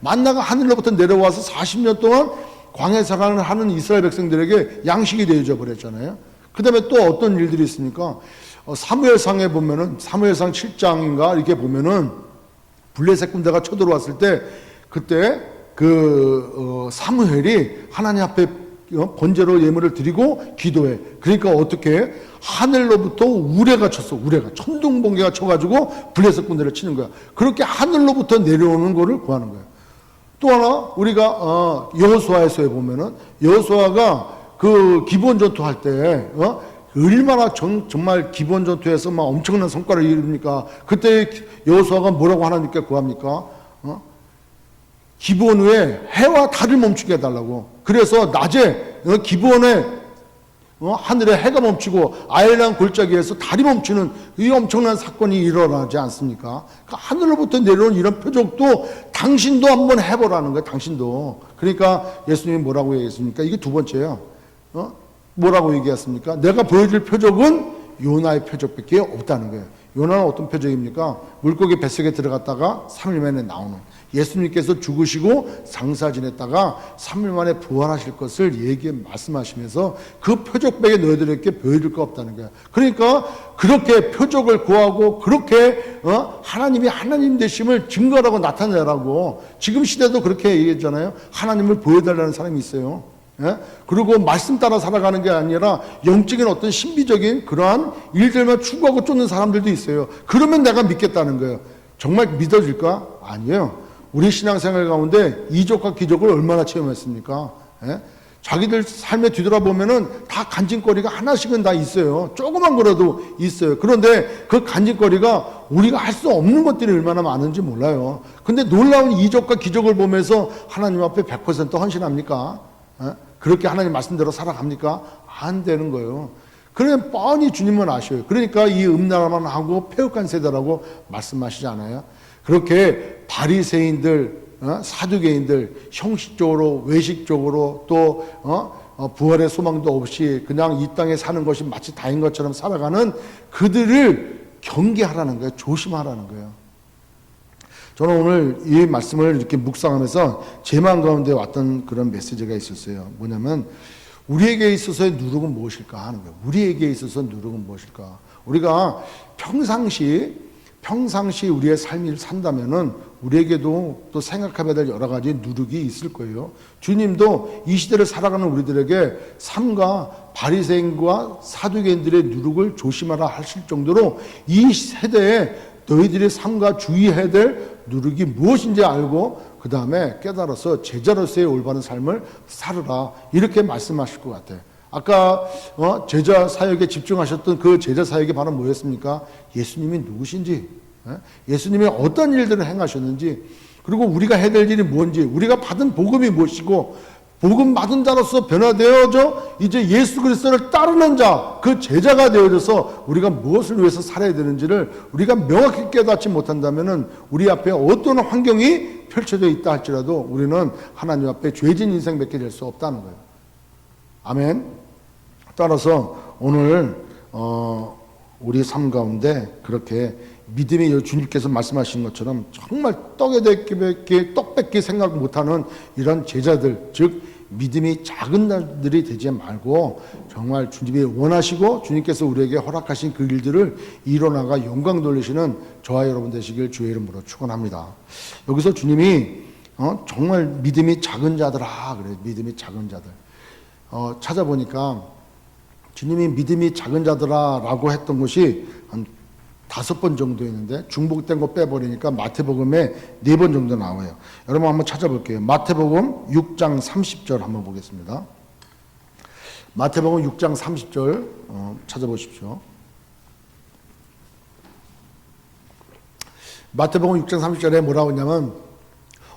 만나가 하늘로부터 내려와서 40년 동안 광야 생활을 하는 이스라엘 백성들에게 양식이 되어져 버렸잖아요. 그 다음에 또 어떤 일들이 있습니까? 사무엘상에 보면은, 사무엘상 7장인가 이렇게 보면은 블레셋 군대가 쳐들어왔을 때 그때 사무엘이 하나님 앞에 번제로 예물을 드리고 기도해. 그러니까 어떻게 하늘로부터 우레가 쳤어. 우레가 천둥번개가 쳐가지고 블레셋 군대를 치는 거야. 그렇게 하늘로부터 내려오는 거를 구하는 거야. 또 하나 우리가 여호수아에서 보면은 여호수아가 그 기본 전투할 때 얼마나 정말 기본 전투에서 막 엄청난 성과를 이룹니까? 그때 여호수아가 뭐라고 하나님께 구합니까? 기본 후에 해와 달을 멈추게 해달라고. 그래서 낮에 기본에 하늘에 해가 멈추고 아일란 골짜기에서 달이 멈추는 이 엄청난 사건이 일어나지 않습니까? 그러니까 하늘로부터 내려온 이런 표적도 당신도 한번 해보라는 거예요. 당신도. 그러니까 예수님이 뭐라고 얘기했습니까? 이게 두 번째예요. 뭐라고 얘기했습니까? 내가 보여줄 표적은 요나의 표적밖에 없다는 거예요. 요나는 어떤 표적입니까? 물고기 뱃속에 들어갔다가 3일 만에 나오는, 예수님께서 죽으시고 장사 지냈다가 3일 만에 부활하실 것을 말씀하시면서 그 표적밖에 너희들에게 보여줄 거 없다는 거예요. 그러니까 그렇게 표적을 구하고 그렇게 하나님이 하나님 되심을 증거하고 나타내라고, 지금 시대도 그렇게 얘기했잖아요. 하나님을 보여달라는 사람이 있어요. 예? 그리고 말씀 따라 살아가는 게 아니라 영적인 어떤 신비적인 그러한 일들만 추구하고 쫓는 사람들도 있어요. 그러면 내가 믿겠다는 거예요. 정말 믿어질까? 아니에요. 우리 신앙생활 가운데 이적과 기적을 얼마나 체험했습니까? 예? 자기들 삶에 뒤돌아보면은 다 간증거리가 하나씩은 다 있어요. 조그만 거라도 있어요. 그런데 그 간증거리가 우리가 할 수 없는 것들이 얼마나 많은지 몰라요. 근데 놀라운 이적과 기적을 보면서 하나님 앞에 100% 헌신합니까? 그렇게 하나님 말씀대로 살아갑니까? 안 되는 거예요. 그러면 뻔히 주님은 아셔요. 그러니까 이 음란만 하고 폐역한 세대라고 말씀하시지 않아요? 그렇게 바리새인들, 사두개인들 형식적으로 외식적으로 또 부활의 소망도 없이 그냥 이 땅에 사는 것이 마치 다인 것처럼 살아가는 그들을 경계하라는 거예요. 조심하라는 거예요. 저는 오늘 이 말씀을 이렇게 묵상하면서 제 마음 가운데 왔던 그런 메시지가 있었어요. 뭐냐면 우리에게 있어서의 누룩은 무엇일까 하는 거예요. 우리에게 있어서 누룩은 무엇일까? 우리가 평상시 우리의 삶을 산다면은 우리에게도 또 생각해봐야 될 여러 가지 누룩이 있을 거예요. 주님도 이 시대를 살아가는 우리들에게 삶과 바리새인과 사두개인들의 누룩을 조심하라 하실 정도로 이 세대에 너희들의 삶과 주의해야 될 누룩이 무엇인지 알고 그 다음에 깨달아서 제자로서의 올바른 삶을 살으라, 이렇게 말씀하실 것 같아요. 아까 제자 사역에 집중하셨던 그 제자 사역이 바로 뭐였습니까? 예수님이 누구신지, 예수님이 어떤 일들을 행하셨는지, 그리고 우리가 해야 될 일이 뭔지, 우리가 받은 복음이 무엇이고, 복음 받은 자로서 변화되어져 이제 예수 그리스도를 따르는 자, 그 제자가 되어져서 우리가 무엇을 위해서 살아야 되는지를 우리가 명확히 깨닫지 못한다면은 우리 앞에 어떤 환경이 펼쳐져 있다 할지라도 우리는 하나님 앞에 죄진 인생밖에 될 수 없다는 거예요. 아멘. 따라서 오늘 우리 삶 가운데 그렇게 믿음이 주님께서 말씀하신 것처럼 정말 떡밖에 생각 못하는 이런 제자들, 즉 믿음이 작은 자들이 되지 말고 정말 주님이 원하시고 주님께서 우리에게 허락하신 그 일들을 이뤄나가 영광 돌리시는 저와 여러분 되시길 주의 이름으로 축원합니다. 여기서 주님이 정말 믿음이 작은 자들아 그래요. 믿음이 작은 자들. 찾아보니까 주님이 믿음이 작은 자들아 라고 했던 것이 한 5번 정도 있는데 중복된 거 빼버리니까 마태복음에 4번 정도 나와요. 여러분 한번 찾아볼게요. 마태복음 6장 30절 한번 보겠습니다. 마태복음 6장 30절 찾아보십시오. 마태복음 6장 30절에 뭐라고 했냐면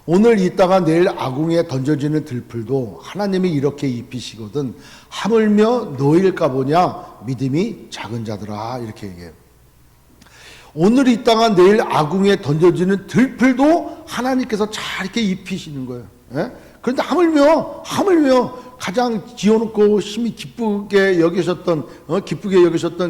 오늘 있다가 내일 아궁이에 던져지는 들풀도 하나님이 이렇게 입히시거든 하물며 너일까 보냐 믿음이 작은 자들아, 이렇게 얘기해요. 오늘 있다가 내일 아궁이에 던져지는 들풀도 하나님께서 잘 이렇게 입히시는 거예요. 예? 그런데 하물며 가장 지어놓고 심히 기쁘게 여기셨던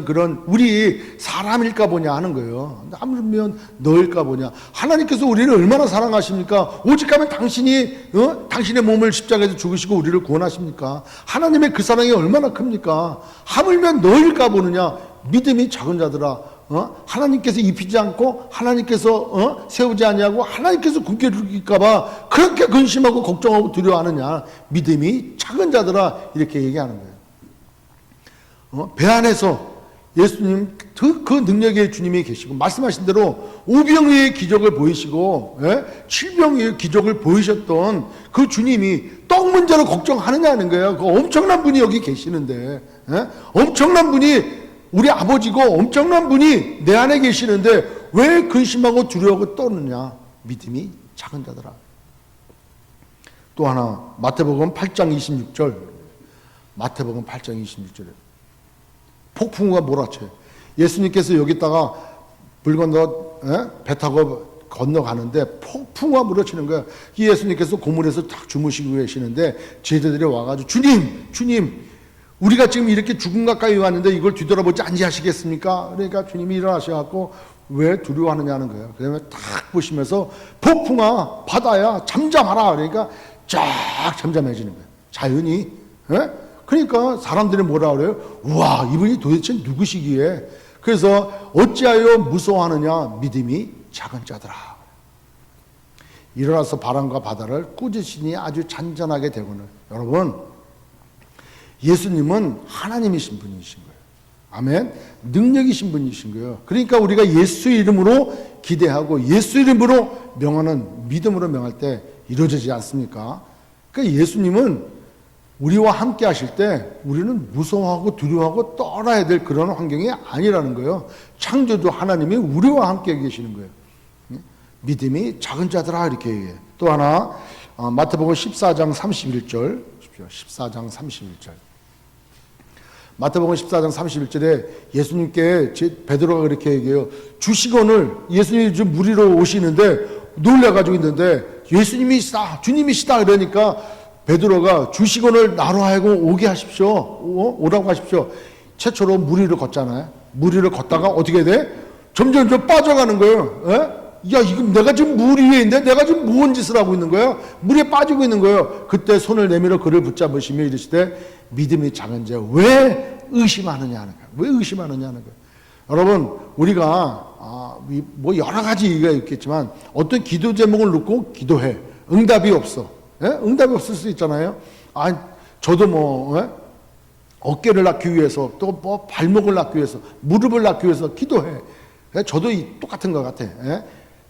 그런 우리 사람일까 보냐 하는 거예요. 하물며 너일까 보냐. 하나님께서 우리를 얼마나 사랑하십니까? 오직하면 당신의 몸을 십자가에서 죽으시고 우리를 구원하십니까? 하나님의 그 사랑이 얼마나 큽니까? 하물며 너일까 보느냐. 믿음이 작은 자들아. 하나님께서 입히지 않고 하나님께서 세우지 아니하고 하나님께서 굶겨 죽일까봐 그렇게 근심하고 걱정하고 두려워하느냐. 믿음이 작은 자들아, 이렇게 얘기하는 거예요. 배 안에서 예수님 그 능력의 주님이 계시고 말씀하신 대로 오병이의 기적을 보이시고 7병이의 기적을 보이셨던 그 주님이 떡 문제로 걱정하느냐는 거예요. 그 엄청난 분이 여기 계시는데, 엄청난 분이 우리 아버지고 엄청난 분이 내 안에 계시는데 왜 근심하고 두려워하고 떠느냐. 믿음이 작은 자들아. 또 하나 마태복음 8장 26절. 마태복음 8장 26절에 폭풍우가 몰아쳐요. 예수님께서 여기다가 물 건너 배 타고 건너가는데 폭풍우가 몰아치는 거예요. 예수님께서 고문에서 딱 주무시고 계시는데 제자들이 와가지고 주님 우리가 지금 이렇게 죽음 가까이 왔는데 이걸 뒤돌아보지 아니하시겠습니까? 그러니까 주님이 일어나셔갖고 왜 두려워하느냐는 거예요. 그다음에 딱 보시면서 폭풍아 바다야 잠잠하라. 그러니까 쫙 잠잠해지는 거예요. 자연이. 그러니까 사람들이 뭐라 그래요? 우와 이분이 도대체 누구시기에. 그래서 어찌하여 무서워하느냐 믿음이 작은 자들아. 일어나서 바람과 바다를 꾸짖으니 아주 잔잔하게 되고는. 여러분 예수님은 하나님이신 분이신 거예요. 아멘. 능력이신 분이신 거예요. 그러니까 우리가 예수 이름으로 기대하고 예수 이름으로 명하는 믿음으로 명할 때 이루어지지 않습니까? 그러니까 예수님은 우리와 함께 하실 때 우리는 무서워하고 두려워하고 떨어야 될 그런 환경이 아니라는 거예요. 창조주 하나님이 우리와 함께 계시는 거예요. 믿음이 작은 자들아 이렇게 얘기해요. 또 하나 마태복음 14장 31절 14장 31절 마태복음 14장 31절에 예수님께 베드로가 그렇게 얘기해요. 주시건을 예수님이 좀 무리로 오시는데 놀래가지고 있는데 예수님이시다 주님이시다 그러니까 베드로가 주시건을 나로 하여금 오게 하십시오. 오라고 하십시오. 최초로 무리를 걷잖아요. 무리를 걷다가 어떻게 돼? 점점 빠져가는 거예요. 야, 이거 내가 지금 물 위에 있는데 내가 지금 무슨 짓을 하고 있는 거야? 물에 빠지고 있는 거예요. 그때 손을 내밀어 그를 붙잡으시며 이르시되 믿음이 작은 자 왜 의심하느냐 하는 거예요. 왜 의심하느냐 하는 거예요. 여러분 우리가 뭐 여러 가지 이유가 있겠지만 어떤 기도 제목을 놓고 기도해. 응답이 없어. 응답이 없을 수 있잖아요. 저도 어깨를 낳기 위해서 또 뭐 발목을 낳기 위해서 무릎을 낳기 위해서 기도해. 저도 똑같은 것 같아.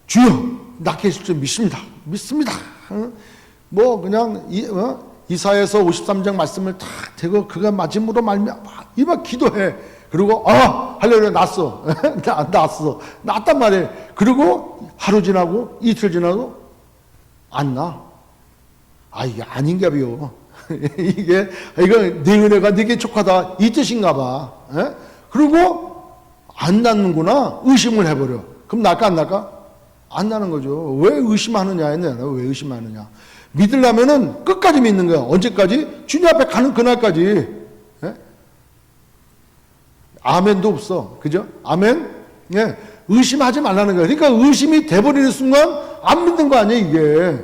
주여 낳게 해줄 줄 믿습니다. 뭐 그냥 이사야서 53장 말씀을 다 대고 그가 맞음으로 말미암아 이만 기도해. 그리고 할렐루야 났어. 났단 말이에요. 그리고 하루 지나고 이틀 지나도 안 나. 이게 아닌가비요. 이거 내 은혜가 네게 촉하다 이 뜻인가 봐. 그리고 안 낫는구나 의심을 해버려. 그럼 날까 안 날까? 안 나는 거죠. 왜 의심하느냐 했냐? 왜 의심하느냐? 믿으려면은 끝까지 믿는 거야. 언제까지? 주님 앞에 가는 그날까지. 아멘도 없어. 그죠? 아멘? 의심하지 말라는 거야. 그러니까 의심이 돼버리는 순간 안 믿는 거 아니에요, 이게.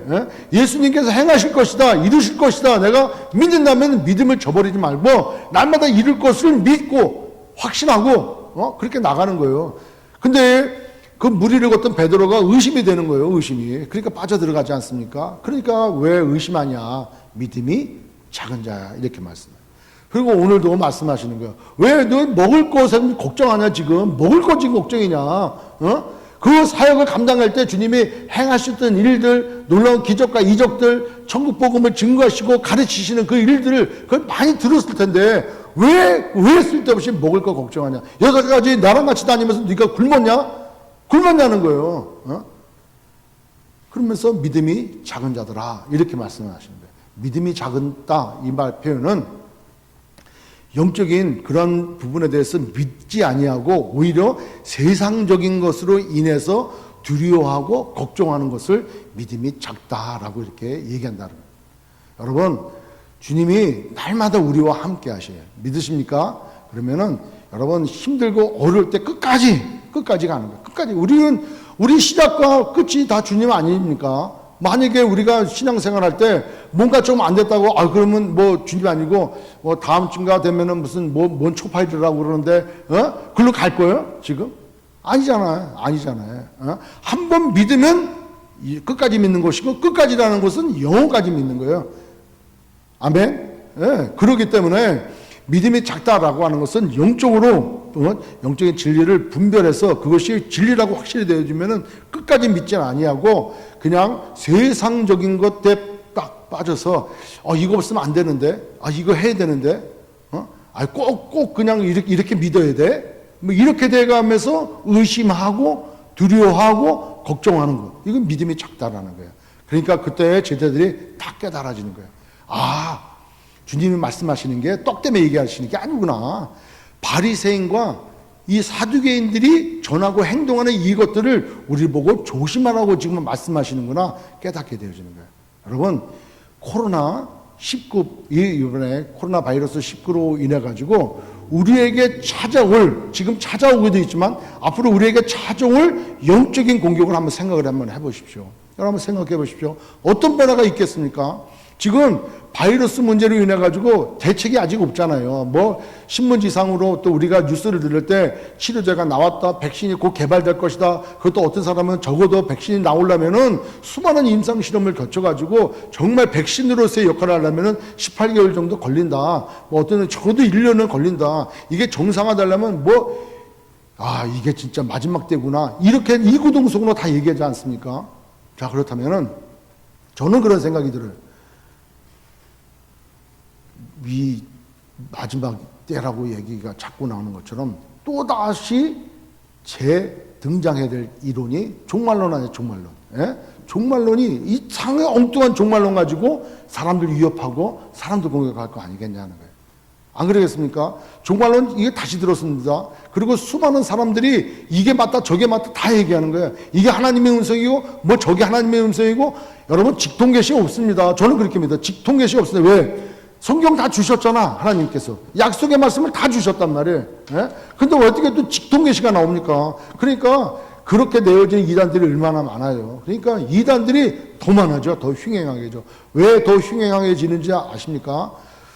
예수님께서 행하실 것이다, 이루실 것이다. 내가 믿는다면 믿음을 저버리지 말고, 날마다 이룰 것을 믿고, 확신하고, 그렇게 나가는 거예요. 근데 그 무리를 걷던 베드로가 의심이 되는 거예요, 의심이. 그러니까 빠져들어가지 않습니까? 그러니까 왜 의심하냐? 믿음이 작은 자야. 이렇게 말씀해요. 그리고 오늘도 말씀하시는 거예요. 왜 너 먹을 것에 걱정하냐, 지금? 먹을 것 지금 걱정이냐? 그 사역을 감당할 때 주님이 행하셨던 일들, 놀라운 기적과 이적들, 천국 복음을 증거하시고 가르치시는 그 일들을 그걸 많이 들었을 텐데 왜 쓸데없이 먹을 거 걱정하냐? 여기까지 나랑 같이 다니면서 네가 굶었냐는 거예요. 그러면서 믿음이 작은 자들아 이렇게 말씀하시는 거예요. 믿음이 작다 이 말 표현은 영적인 그런 부분에 대해서 믿지 아니하고 오히려 세상적인 것으로 인해서 두려워하고 걱정하는 것을 믿음이 작다라고 이렇게 얘기한다는 거예요. 여러분 주님이 날마다 우리와 함께 하셔요. 믿으십니까? 그러면은 여러분 힘들고 어려울 때 끝까지 가는 거예요. 끝까지 우리 시작과 끝이 다 주님 아닙니까? 만약에 우리가 신앙생활 할 때 뭔가 좀 안 됐다고 그러면 뭐 주님 아니고 뭐 다음 주인가 되면은 무슨 뭔 초파일이라고 그러는데 글로 갈 거예요? 지금? 아니잖아요. 한 번 믿으면 끝까지 믿는 것이고 끝까지라는 것은 영혼까지 믿는 거예요. 아멘. 그렇기 때문에 믿음이 작다라고 하는 것은 영적으로 영적인 진리를 분별해서 그것이 진리라고 확실히 되어지면은 끝까지 믿지 아니하고 그냥 세상적인 것에 딱 빠져서 이거 없으면 안 되는데 이거 해야 되는데 꼭 그냥 이렇게 믿어야 돼. 뭐 이렇게 돼가면서 의심하고 두려워하고 걱정하는 것. 이건 믿음이 작다라는 거예요. 그러니까 그때 제자들이 다 깨달아지는 거예요. 주님이 말씀하시는 게 떡 때문에 얘기하시는 게 아니구나. 바리새인과 이 사두개인들이 전하고 행동하는 이것들을 우리 보고 조심하라고 지금 말씀하시는구나 깨닫게 되어지는 거예요. 여러분, 코로나19, 이번에 코로나 바이러스 19로 인해 가지고 우리에게 찾아올, 지금 찾아오고도 있지만 앞으로 우리에게 찾아올 영적인 공격을 한번 생각을 한번 해보십시오. 여러분 한번 생각해 보십시오. 어떤 변화가 있겠습니까? 지금 바이러스 문제로 인해 가지고 대책이 아직 없잖아요. 뭐 신문지상으로 또 우리가 뉴스를 들을 때 치료제가 나왔다, 백신이 곧 개발될 것이다. 그것도 어떤 사람은 적어도 백신이 나오려면은 수많은 임상 실험을 거쳐 가지고 정말 백신으로서의 역할을 하려면은 18개월 정도 걸린다. 뭐 어떤 적어도 1년은 걸린다. 이게 정상화되려면 이게 진짜 마지막 때구나. 이렇게 이구동성으로 다 얘기하지 않습니까? 자, 그렇다면은 저는 그런 생각이 들어요. 이 마지막 때라고 얘기가 자꾸 나오는 것처럼 또다시 재등장해야 될 이론이 종말론 아니에요, 종말론. 예? 종말론이 이상하게 엉뚱한 종말론 가지고 사람들 위협하고 사람들 공격할 거 아니겠냐는 거예요. 안 그러겠습니까? 종말론 이게 다시 들었습니다. 그리고 수많은 사람들이 이게 맞다 저게 맞다 다 얘기하는 거예요. 이게 하나님의 음성이고 뭐 저게 하나님의 음성이고. 여러분, 직통계시 없습니다. 저는 그렇게 믿어요. 직통계시 없습니다. 왜? 성경 다 주셨잖아, 하나님께서. 약속의 말씀을 다 주셨단 말이에요. 예? 근데 어떻게 또 직통계시가 나옵니까? 그러니까 그렇게 내어진 이단들이 얼마나 많아요. 그러니까 이단들이 더 많아져, 더 흉행하게죠. 왜 더 흉행하게지는지 아십니까?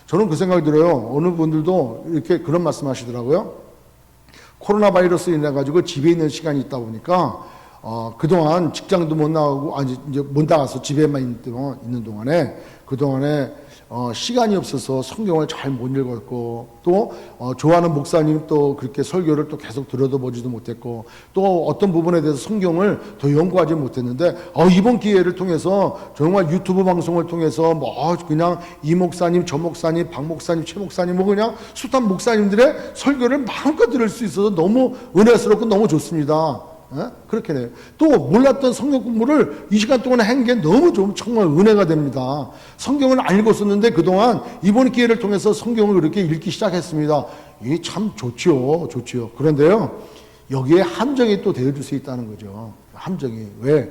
저는 그 생각이 들어요. 어느 분들도 이렇게 그런 말씀 하시더라고요. 코로나 바이러스 인해 가지고 집에 있는 시간이 있다 보니까 그동안 직장도 못 나가고 이제 못 나가서 집에만 있는 동안에 그동안에 시간이 없어서 성경을 잘 못 읽었고 또 좋아하는 목사님 또 그렇게 설교를 또 계속 들어보지도 못했고 또 어떤 부분에 대해서 성경을 더 연구하지 못했는데 이번 기회를 통해서 정말 유튜브 방송을 통해서 그냥 이 목사님 저 목사님 박 목사님 최 목사님 그냥 숱한 목사님들의 설교를 마음껏 들을 수 있어서 너무 은혜스럽고 너무 좋습니다. 그렇게 돼요. 또 몰랐던 성경 공부를 이 시간 동안에 한 게 너무 좀 정말 은혜가 됩니다. 성경을 안 읽었었는데 그동안 이번 기회를 통해서 성경을 그렇게 읽기 시작했습니다. 이게 참 좋지요. 그런데요, 여기에 함정이 또 되어줄 수 있다는 거죠. 함정이. 왜?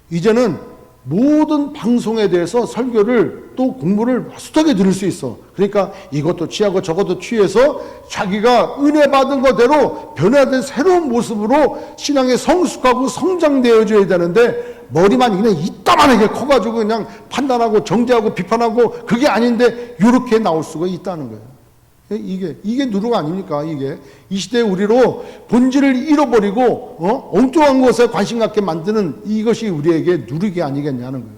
이제는 모든 방송에 대해서 설교를 또 공부를 숱하게 들을 수 있어. 그러니까 이것도 취하고 저것도 취해서 자기가 은혜 받은 것대로 변화된 새로운 모습으로 신앙에 성숙하고 성장되어져야 되는데 머리만 그냥 이따만하게 커가지고 그냥 판단하고 정죄하고 비판하고 그게 아닌데 이렇게 나올 수가 있다는 거예요. 이게 누룩 아닙니까? 이게 이 시대에 우리로 본질을 잃어버리고 엉뚱한 것에 관심 갖게 만드는 이것이 우리에게 누룩이 아니겠냐는 거예요.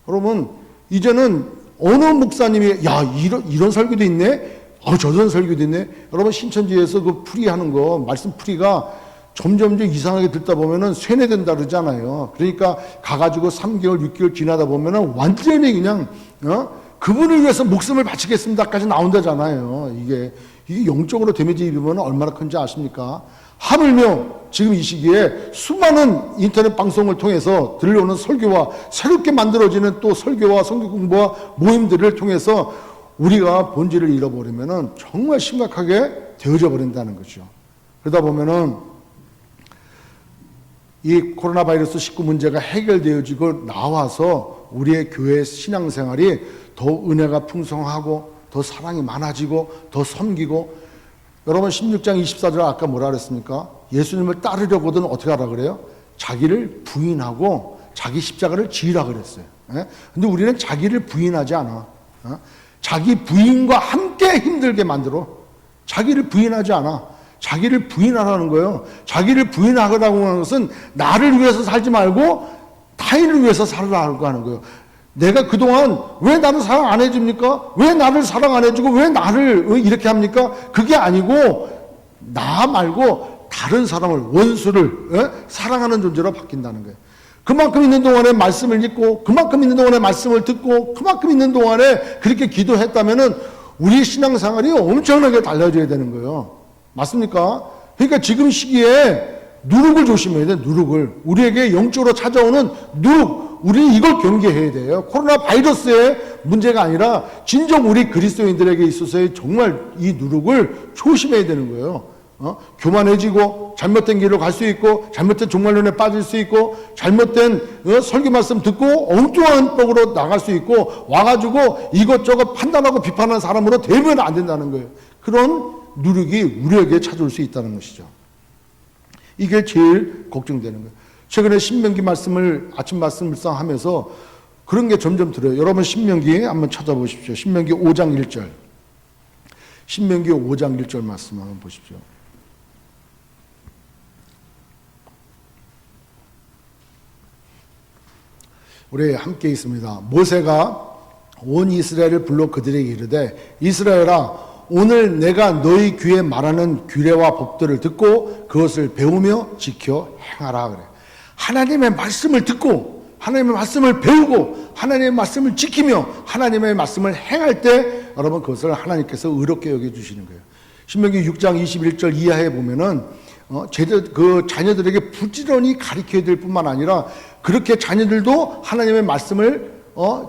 여러분, 이제는 어느 목사님이 이런 설교도 있네, 저런 설교도 있네. 여러분, 신천지에서 그 풀이하는 거 말씀 풀이가 점점 이상하게 듣다 보면은 쇠뇌된다 그러잖아요. 그러니까 가가지고 3개월 6개월 지나다 보면은 완전히 그냥 그분을 위해서 목숨을 바치겠습니다까지 나온다잖아요. 이게 영적으로 데미지 입으면 얼마나 큰지 아십니까? 하물며 지금 이 시기에 수많은 인터넷 방송을 통해서 들려오는 설교와 새롭게 만들어지는 또 설교와 성경 공부와 모임들을 통해서 우리가 본질을 잃어버리면은 정말 심각하게 되어져 버린다는 거죠. 그러다 보면은 이 코로나 바이러스 19 문제가 해결되어지고 나와서 우리의 교회 신앙생활이 더 은혜가 풍성하고 더 사랑이 많아지고 더 섬기고. 여러분, 16장 24절 아까 뭐라 그랬습니까? 예수님을 따르려거든 어떻게 하라 그래요? 자기를 부인하고 자기 십자가를 지으라 그랬어요. 근데 우리는 자기를 부인하지 않아. 자기 부인과 함께 힘들게 만들어. 자기를 부인하지 않아. 자기를 부인하라는 거예요. 자기를 부인하라고 하는 것은 나를 위해서 살지 말고 타인을 위해서 살으라고 하는 거예요. 내가 그동안 왜 나를 사랑 안 해줍니까? 왜 나를 사랑 안 해주고 왜 나를 이렇게 합니까? 그게 아니고 나 말고 다른 사람을, 원수를 사랑하는 존재로 바뀐다는 거예요. 그만큼 있는 동안에 말씀을 읽고 그만큼 있는 동안에 말씀을 듣고 그만큼 있는 동안에 그렇게 기도했다면은 우리 신앙생활이 엄청나게 달라져야 되는 거예요. 맞습니까? 그러니까 지금 시기에 누룩을 조심해야 돼. 누룩을. 우리에게 영적으로 찾아오는 누룩. 우리는 이걸 경계해야 돼요. 코로나 바이러스에 문제가 아니라 진정 우리 그리스도인들에게 있어서의 정말 이 누룩을 조심해야 되는 거예요. 교만해지고 잘못된 길로 갈 수 있고 잘못된 종말론에 빠질 수 있고 잘못된 설교 말씀 듣고 엉뚱한 떡으로 나갈 수 있고 와가지고 이것저것 판단하고 비판하는 사람으로 되면 안 된다는 거예요. 그런 누룩이 우리에게 찾아올 수 있다는 것이죠. 이게 제일 걱정되는 거예요. 최근에 신명기 말씀을 아침 말씀을상 하면서 그런 게 점점 들어요. 여러분 신명기 한번 찾아보십시오. 신명기 5장 1절. 신명기 5장 1절 말씀 한번 보십시오. 우리 함께 있습니다. 모세가 온 이스라엘을 불러 그들에게 이르되 이스라엘아 오늘 내가 너희 귀에 말하는 규례와 법들을 듣고 그것을 배우며 지켜 행하라 그래. 하나님의 말씀을 듣고 하나님의 말씀을 배우고 하나님의 말씀을 지키며 하나님의 말씀을 행할 때 여러분 그것을 하나님께서 의롭게 여겨주시는 거예요. 신명기 6장 21절 이하에 보면은 그 자녀들에게 부지런히 가르쳐야 될 뿐만 아니라 그렇게 자녀들도 하나님의 말씀을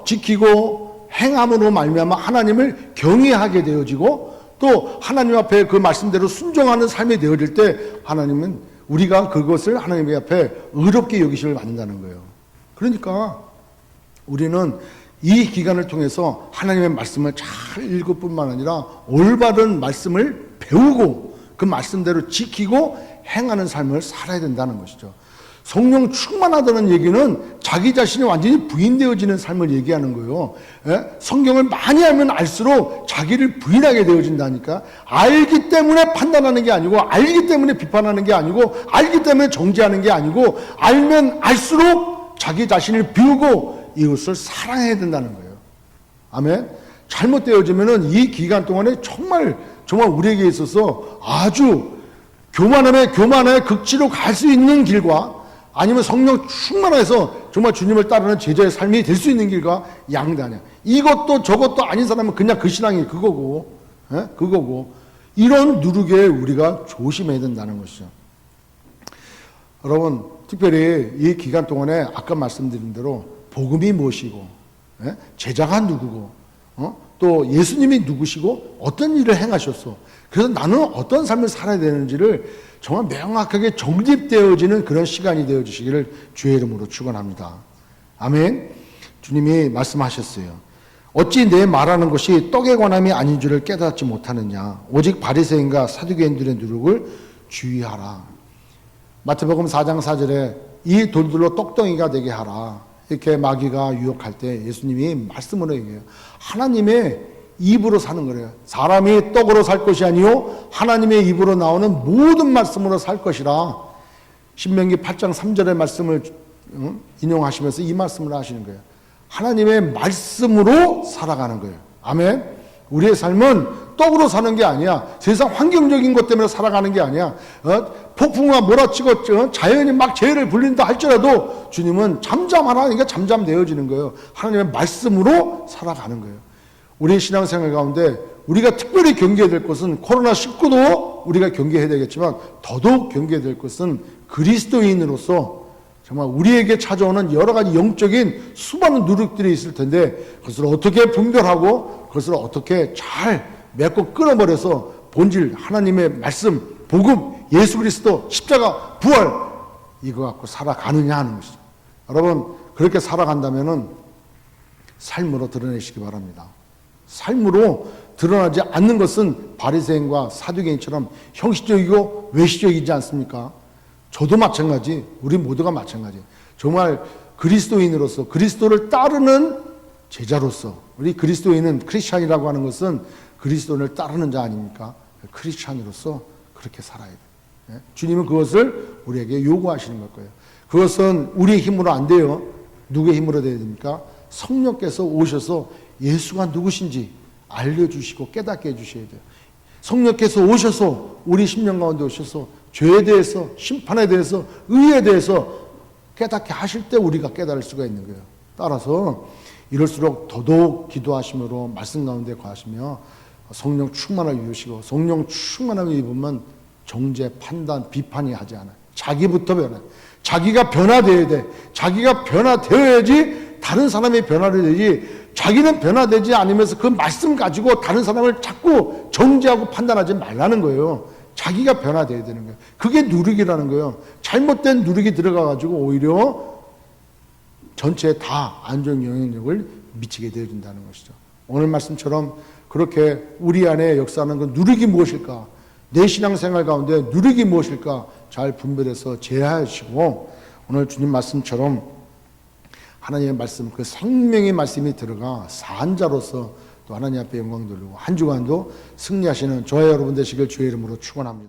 지키고 행함으로 말미암아 하나님을 경외하게 되어지고 또 하나님 앞에 그 말씀대로 순종하는 삶이 되어질 때 하나님은 우리가 그것을 하나님 앞에 의롭게 여기시를 받는다는 거예요. 그러니까 우리는 이 기간을 통해서 하나님의 말씀을 잘 읽을 뿐만 아니라 올바른 말씀을 배우고 그 말씀대로 지키고 행하는 삶을 살아야 된다는 것이죠. 성령 충만하다는 얘기는 자기 자신이 완전히 부인되어지는 삶을 얘기하는 거예요. 성경을 많이 알면 알수록 자기를 부인하게 되어진다니까. 알기 때문에 판단하는 게 아니고 알기 때문에 비판하는 게 아니고 알기 때문에 정죄하는 게 아니고 알면 알수록 자기 자신을 비우고 이웃을 사랑해야 된다는 거예요. 아멘. 잘못되어지면은 이 기간 동안에 정말 우리에게 있어서 아주 교만의 극치로 갈 수 있는 길과 아니면 성령 충만해서 정말 주님을 따르는 제자의 삶이 될 수 있는 길과 양다냐. 이것도 저것도 아닌 사람은 그냥 그 신앙이 그거고, 이런 누룩에 우리가 조심해야 된다는 것이죠. 여러분, 특별히 이 기간 동안에 아까 말씀드린 대로 복음이 무엇이고, 제자가 누구고, 또 예수님이 누구시고 어떤 일을 행하셨어. 그래서 나는 어떤 삶을 살아야 되는지를 정말 명확하게 정립되어지는 그런 시간이 되어주시기를 주의 이름으로 축원합니다. 아멘. 주님이 말씀하셨어요. 어찌 내 말하는 것이 떡에 관함이 아닌 줄을 깨닫지 못하느냐. 오직 바리새인과 사두개인들의 누룩을 주의하라. 마태복음 4장 4절에 이 돌들로 떡덩이가 되게 하라. 이렇게 마귀가 유혹할 때 예수님이 말씀으로 얘기해요. 하나님의 입으로 사는 거래요. 사람이 떡으로 살 것이 아니요 하나님의 입으로 나오는 모든 말씀으로 살 것이라. 신명기 8장 3절의 말씀을 인용하시면서 이 말씀을 하시는 거예요. 하나님의 말씀으로 살아가는 거예요. 아멘. 우리의 삶은 떡으로 사는 게 아니야. 세상 환경적인 것 때문에 살아가는 게 아니야. 폭풍과 몰아치고 자연이 막 재해를 불린다 할지라도 주님은 잠잠하라니까 잠잠되어지는 거예요. 하나님의 말씀으로 살아가는 거예요. 우리의 신앙생활 가운데 우리가 특별히 경계해야 될 것은 코로나19도 우리가 경계해야 되겠지만 더더욱 경계해야 될 것은 그리스도인으로서 정말 우리에게 찾아오는 여러 가지 영적인 수많은 누룩들이 있을 텐데 그것을 어떻게 분별하고 그것을 어떻게 잘 맺고 끊어버려서 본질 하나님의 말씀, 복음, 예수 그리스도, 십자가, 부활 이거 갖고 살아가느냐 하는 것이죠. 여러분 그렇게 살아간다면은 삶으로 드러내시기 바랍니다. 삶으로 드러나지 않는 것은 바리새인과 사두개인처럼 형식적이고 외식적이지 않습니까? 저도 마찬가지, 우리 모두가 마찬가지. 정말 그리스도인으로서 그리스도를 따르는 제자로서 우리 그리스도인은 크리스찬이라고 하는 것은 그리스도를 따르는 자 아닙니까? 크리스찬으로서 그렇게 살아야 돼요. 주님은 그것을 우리에게 요구하시는 걸 거예요. 그것은 우리의 힘으로 안 돼요. 누구의 힘으로 돼야 됩니까? 성령께서 오셔서 예수가 누구신지 알려주시고 깨닫게 해주셔야 돼요. 성령께서 오셔서 우리 심령 가운데 오셔서 죄에 대해서 심판에 대해서 의에 대해서 깨닫게 하실 때 우리가 깨달을 수가 있는 거예요. 따라서 이럴수록 더더욱 기도하심으로 말씀 가운데 거하시며 성령 충만을 이루시고 성령 충만함을 입으면 정죄, 판단, 비판이 하지 않아요. 자기부터 변해. 자기가 변화되어야 돼. 자기가 변화되어야지 다른 사람이 변화를 되지 자기는 변화되지 않으면서 그 말씀 가지고 다른 사람을 자꾸 정죄하고 판단하지 말라는 거예요. 자기가 변화돼야 되는 거예요. 그게 누리기라는 거예요. 잘못된 누리기 들어가가지고 오히려 전체에 다 안 좋은 영향력을 미치게 되어준다는 것이죠. 오늘 말씀처럼 그렇게 우리 안에 역사하는 그 누리기 무엇일까? 내 신앙생활 가운데 누리기 무엇일까? 잘 분별해서 제하시고 오늘 주님 말씀처럼 하나님의 말씀, 그 생명의 말씀이 들어가 산자로서 또 하나님 앞에 영광 돌리고 한 주간도 승리하시는 저와 여러분 되시길 주의 이름으로 축원합니다.